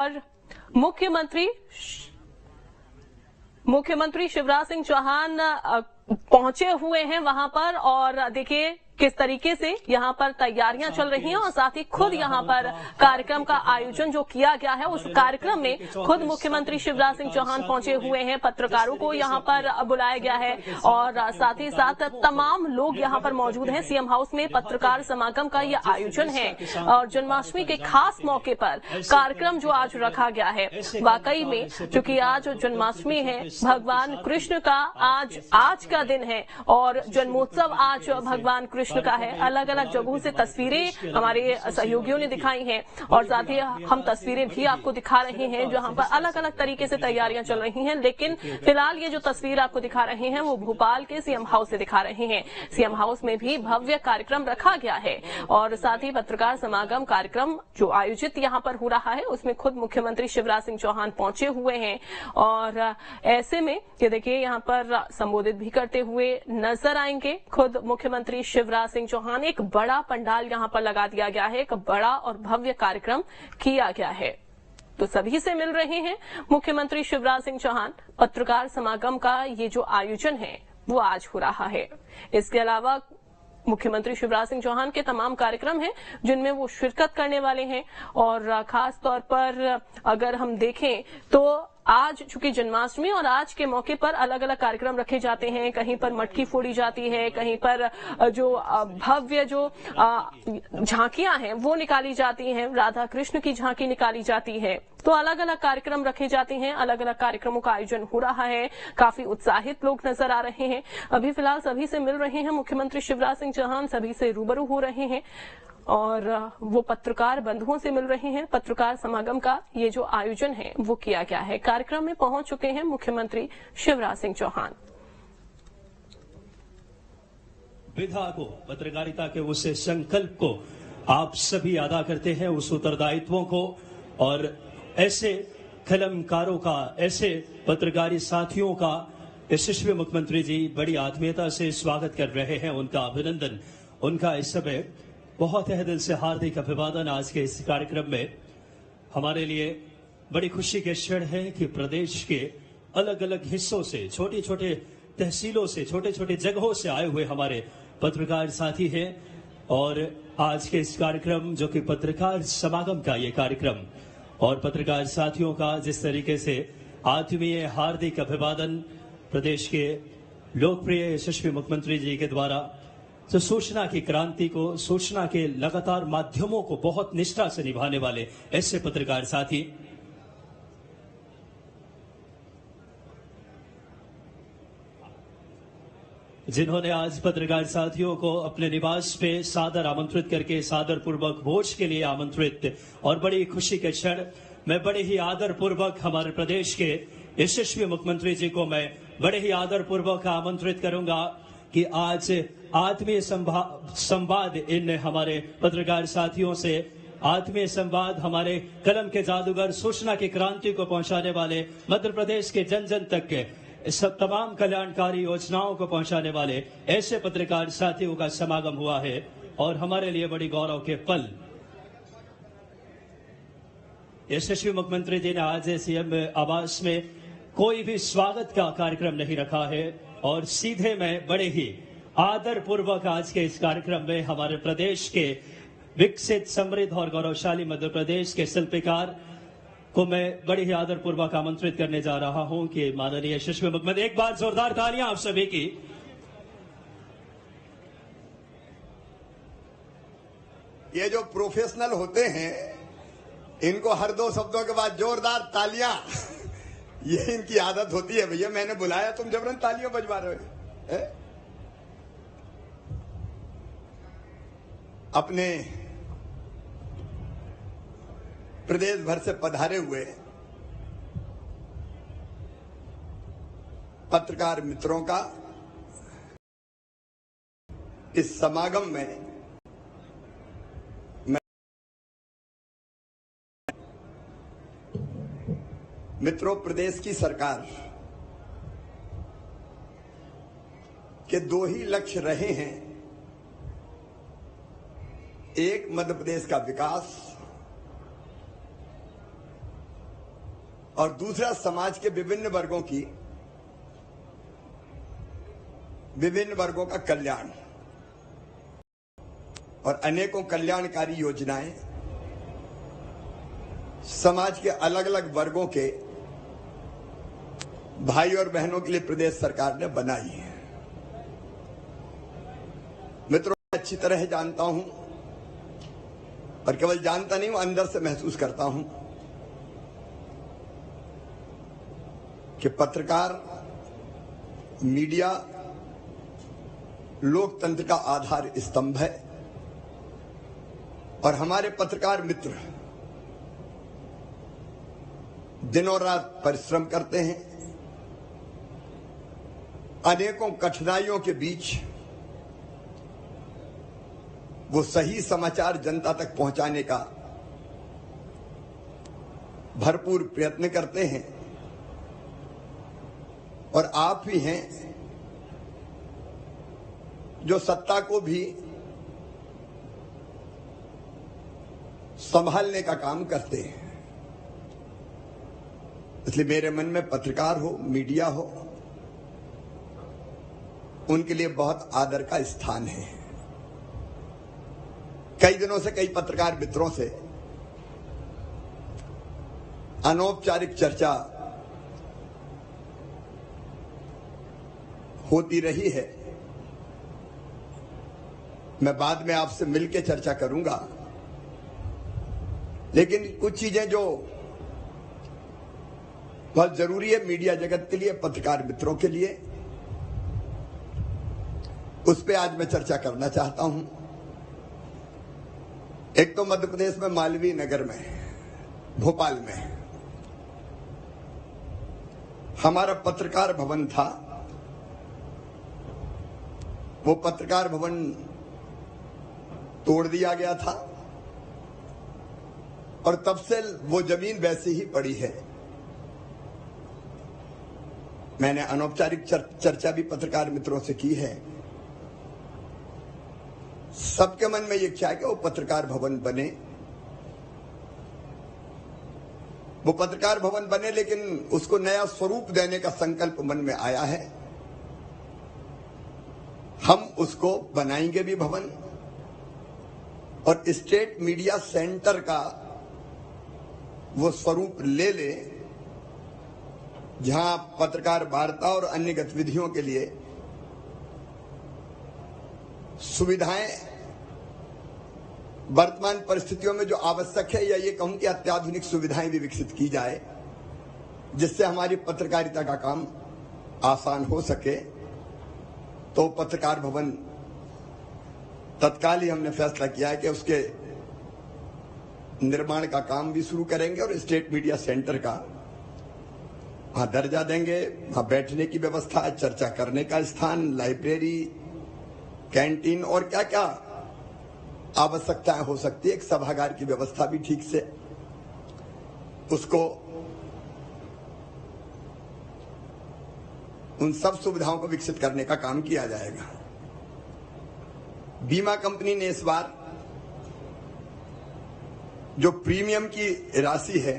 और मुख्यमंत्री शिवराज सिंह चौहान पहुंचे हुए हैं वहां पर और देखिए किस तरीके से यहां पर तैयारियां चल रही हैं और साथ ही खुद यहां पर कार्यक्रम का आयोजन जो किया गया है उस कार्यक्रम में खुद मुख्यमंत्री शिवराज सिंह चौहान पहुंचे हुए हैं। पत्रकारों को यहां पर बुलाया गया है और साथ ही साथ तमाम लोग यहां पर मौजूद हैं। सीएम हाउस में पत्रकार समागम का यह आयोजन है और जन्माष्टमी के खास मौके पर कार्यक्रम जो आज रखा गया है, वाकई में चूंकि आज जन्माष्टमी है, भगवान कृष्ण का आज का दिन है और जन्मोत्सव आज भगवान कृष्ण का है। अलग अलग जगहों से तस्वीरें हमारे सहयोगियों ने दिखाई हैं और साथ ही हम तस्वीरें भी आपको दिखा रहे हैं जहां पर अलग अलग तरीके से तैयारियां चल रही हैं। लेकिन फिलहाल ये जो तस्वीर आपको दिखा रहे हैं वो भोपाल के सीएम हाउस से दिखा रहे हैं। सीएम हाउस में भी भव्य कार्यक्रम रखा गया है और साथ ही पत्रकार समागम कार्यक्रम जो आयोजित यहां पर हो रहा है उसमें खुद मुख्यमंत्री शिवराज सिंह चौहान पहुंचे हुए हैं और ऐसे में ये देखिए यहां पर संबोधित भी करते हुए नजर आएंगे खुद मुख्यमंत्री शिवराज सिंह चौहान। एक बड़ा पंडाल यहां पर लगा दिया गया है, एक बड़ा और भव्य कार्यक्रम किया गया है। तो सभी से मिल रहे हैं मुख्यमंत्री शिवराज सिंह चौहान। पत्रकार समागम का ये जो आयोजन है वो आज हो रहा है। इसके अलावा मुख्यमंत्री शिवराज सिंह चौहान के तमाम कार्यक्रम हैं जिनमें वो शिरकत करने वाले हैं और खास तौर पर अगर हम देखें तो आज चूंकि जन्माष्टमी और आज के मौके पर अलग अलग कार्यक्रम रखे जाते हैं। कहीं पर मटकी फोड़ी जाती है, कहीं पर जो भव्य जो झांकियां हैं वो निकाली जाती हैं, राधा कृष्ण की झांकी निकाली जाती है। तो अलग अलग कार्यक्रम रखे जाते हैं, अलग अलग कार्यक्रमों का आयोजन हो रहा है। काफी उत्साहित लोग नजर आ रहे हैं। अभी फिलहाल सभी से मिल रहे हैं मुख्यमंत्री शिवराज सिंह चौहान, सभी से रूबरू हो रहे हैं और वो पत्रकार बंधुओं से मिल रहे हैं। पत्रकार समागम का ये जो आयोजन है वो किया गया है। कार्यक्रम में पहुंच चुके हैं मुख्यमंत्री शिवराज सिंह चौहान। विधा को, पत्रकारिता के उस संकल्प को आप सभी अदा करते हैं, उस उत्तरदायित्वों को, और ऐसे कलमकारों का, ऐसे पत्रकारी साथियों का यशस्वी मुख्यमंत्री जी बड़ी आत्मीयता से स्वागत कर रहे हैं। उनका अभिनंदन, उनका इस समय बहुत तहे दिल से हार्दिक अभिवादन। आज के इस कार्यक्रम में हमारे लिए बड़ी खुशी के क्षण है कि प्रदेश के अलग अलग हिस्सों से, छोटे छोटे तहसीलों से, छोटे छोटे जगहों से आए हुए हमारे पत्रकार साथी हैं और आज के इस कार्यक्रम जो कि पत्रकार समागम का ये कार्यक्रम और पत्रकार साथियों का जिस तरीके से आत्मीय हार्दिक अभिवादन प्रदेश के लोकप्रिय यशस्वी मुख्यमंत्री जी के द्वारा तो सूचना की क्रांति को, सूचना के लगातार माध्यमों को बहुत निष्ठा से निभाने वाले ऐसे पत्रकार साथी जिन्होंने आज पत्रकार साथियों को अपने निवास पे सादर आमंत्रित करके, सादर पूर्वक भोज के लिए आमंत्रित, और बड़ी खुशी के क्षण मैं बड़े ही आदर पूर्वक हमारे प्रदेश के यशस्वी मुख्यमंत्री जी को मैं बड़े ही आदर पूर्वक आमंत्रित करूंगा कि आज आत्मीय संवाद इन हमारे पत्रकार साथियों से, आत्मीय संवाद हमारे कलम के जादूगर, सूचना की क्रांति को पहुंचाने वाले, मध्य प्रदेश के जन जन तक सब तमाम कल्याणकारी योजनाओं को पहुंचाने वाले ऐसे पत्रकार साथियों का समागम हुआ है और हमारे लिए बड़ी गौरव के पल। यशस्वी मुख्यमंत्री जी ने आज सीएम आवास में कोई भी स्वागत का कार्यक्रम नहीं रखा है और सीधे मैं बड़े ही आदर पूर्वक आज के इस कार्यक्रम में हमारे प्रदेश के विकसित, समृद्ध और गौरवशाली मध्य प्रदेश के शिल्पकार को मैं बड़े ही आदर पूर्वक आमंत्रित करने जा रहा हूं कि माननीय यशस्वी मुख्यमंत्री, एक बार जोरदार तालियां आप सभी की। ये जो प्रोफेशनल होते हैं इनको हर दो शब्दों के बाद जोरदार तालियां ये इनकी आदत होती है। भैया मैंने बुलाया, तुम जबरन तालियां बजवा रहे हो। अपने प्रदेश भर से पधारे हुए पत्रकार मित्रों का इस समागम में मित्रों, प्रदेश की सरकार के दो ही लक्ष्य रहे हैं। एक, मध्य प्रदेश का विकास और दूसरा समाज के विभिन्न वर्गों का कल्याण और अनेकों कल्याणकारी योजनाएं समाज के अलग अलग वर्गों के भाई और बहनों के लिए प्रदेश सरकार ने बनाई है। मित्रों, अच्छी तरह जानता हूं और केवल जानता नहीं हूं, अंदर से महसूस करता हूं कि पत्रकार, मीडिया लोकतंत्र का आधार स्तंभ है और हमारे पत्रकार मित्र दिनों रात परिश्रम करते हैं, अनेकों कठिनाइयों के बीच वो सही समाचार जनता तक पहुंचाने का भरपूर प्रयत्न करते हैं और आप ही हैं जो सत्ता को भी संभालने का काम करते हैं। इसलिए मेरे मन में पत्रकार हो, मीडिया हो, उनके लिए बहुत आदर का स्थान है। कई दिनों से कई पत्रकार मित्रों से अनौपचारिक चर्चा होती रही है। मैं बाद में आपसे मिलकर चर्चा करूंगा, लेकिन कुछ चीजें जो बहुत जरूरी है मीडिया जगत के लिए, पत्रकार मित्रों के लिए, उस पर आज मैं चर्चा करना चाहता हूं। एक तो मध्य प्रदेश में मालवीय नगर में, भोपाल में हमारा पत्रकार भवन था। वो पत्रकार भवन तोड़ दिया गया था और तब से वो जमीन वैसी ही पड़ी है। मैंने अनौपचारिक चर्चा भी पत्रकार मित्रों से की है। सबके मन में ये इच्छा है कि वो पत्रकार भवन बने, वो पत्रकार भवन बने, लेकिन उसको नया स्वरूप देने का संकल्प मन में आया है। हम उसको बनाएंगे भी भवन और स्टेट मीडिया सेंटर का वो स्वरूप ले ले, जहां पत्रकार वार्ता और अन्य गतिविधियों के लिए सुविधाएं वर्तमान परिस्थितियों में जो आवश्यक है, या ये कहूं कि अत्याधुनिक सुविधाएं भी विकसित की जाए, जिससे हमारी पत्रकारिता का काम आसान हो सके। तो पत्रकार भवन तत्काल ही हमने फैसला किया है कि उसके निर्माण का काम भी शुरू करेंगे और स्टेट मीडिया सेंटर का वहां दर्जा देंगे। वहां बैठने की व्यवस्था, चर्चा करने का स्थान, लाइब्रेरी, कैंटीन और क्या क्या आवश्यकताएं हो सकती है, एक सभागार की व्यवस्था भी ठीक से, उसको उन सब सुविधाओं को विकसित करने का काम किया जाएगा। बीमा कंपनी ने इस बार जो प्रीमियम की राशि है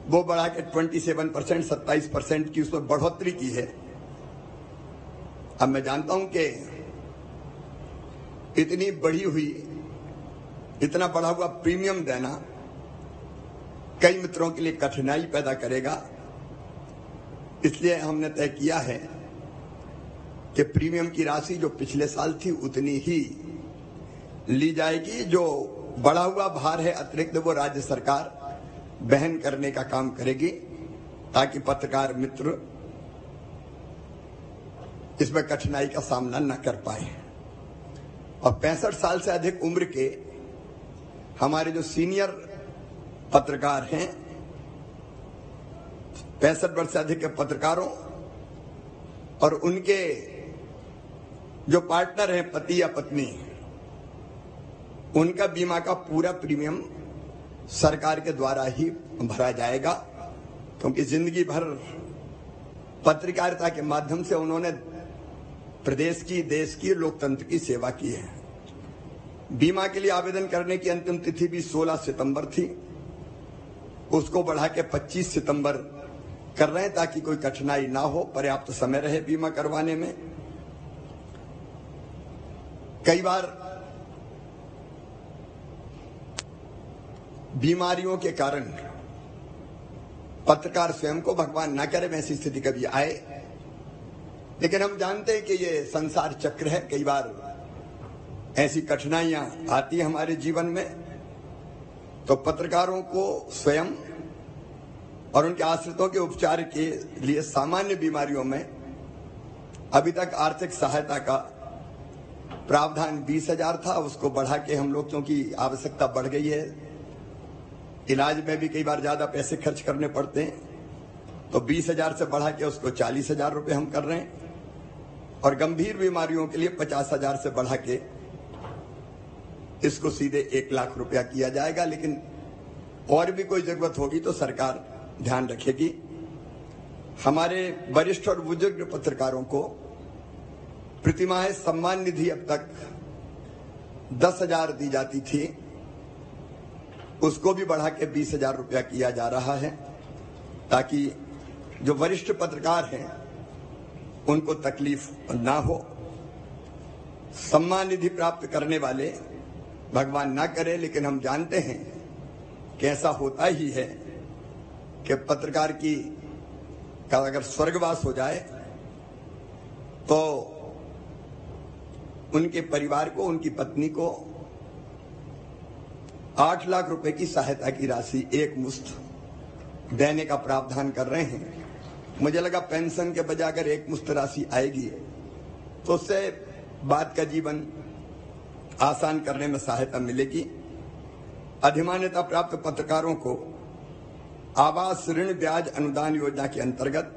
वो बढ़ा के 27%, 27% की उसमें बढ़ोतरी की है। अब मैं जानता हूं कि इतनी बढ़ी हुई, इतना बढ़ा हुआ प्रीमियम देना कई मित्रों के लिए कठिनाई पैदा करेगा। इसलिए हमने तय किया है कि प्रीमियम की राशि जो पिछले साल थी उतनी ही ली जाएगी। जो बढ़ा हुआ भार है अतिरिक्त, वो राज्य सरकार वहन करने का काम करेगी, ताकि पत्रकार मित्र इसमें कठिनाई का सामना न कर पाए। और 65 साल से अधिक उम्र के हमारे जो सीनियर पत्रकार हैं, 65 वर्ष से अधिक के पत्रकारों और उनके जो पार्टनर हैं, पति या पत्नी, उनका बीमा का पूरा प्रीमियम सरकार के द्वारा ही भरा जाएगा, क्योंकि जिंदगी भर पत्रकारिता के माध्यम से उन्होंने प्रदेश की, देश की, लोकतंत्र की सेवा की है। बीमा के लिए आवेदन करने की अंतिम तिथि भी 16 सितंबर थी। उसको बढ़ा के 25 सितंबर कर रहे हैं ताकि कोई कठिनाई ना हो, पर्याप्त समय रहे बीमा करवाने में। कई बार बीमारियों के कारण पत्रकार स्वयं को, भगवान ना करे वैसी स्थिति कभी आए, लेकिन हम जानते हैं कि ये संसार चक्र है। कई बार ऐसी कठिनाइयां आती हैं हमारे जीवन में, तो पत्रकारों को स्वयं और उनके आश्रितों के उपचार के लिए सामान्य बीमारियों में अभी तक आर्थिक सहायता का प्रावधान 20,000 था, उसको बढ़ा के हम लोग, क्योंकि आवश्यकता बढ़ गई है, इलाज में भी कई बार ज्यादा पैसे खर्च करने पड़ते हैं, तो 20,000 से बढ़ा के उसको 40,000 रुपए हम कर रहे हैं। और गंभीर बीमारियों के लिए 50,000 से बढ़ा के इसको सीधे 1 लाख रुपया किया जाएगा। लेकिन और भी कोई जरूरत होगी तो सरकार ध्यान रखेगी। हमारे वरिष्ठ और बुजुर्ग पत्रकारों को प्रतिमाह सम्मान निधि अब तक 10,000 दी जाती थी, उसको भी बढ़ा के 20,000 रुपया किया जा रहा है, ताकि जो वरिष्ठ पत्रकार हैं उनको तकलीफ ना हो। सम्मान निधि प्राप्त करने वाले, भगवान ना करे लेकिन हम जानते हैं कि ऐसा होता ही है कि पत्रकार का अगर स्वर्गवास हो जाए तो उनके परिवार को, उनकी पत्नी को 8 लाख रुपए की सहायता की राशि एक मुश्त देने का प्रावधान कर रहे हैं। मुझे लगा पेंशन के बजाय अगर एक मुश्त राशि आएगी तो उससे बाद का जीवन आसान करने में सहायता मिलेगी। अधिमान्यता प्राप्त पत्रकारों को आवास ऋण ब्याज अनुदान योजना के अंतर्गत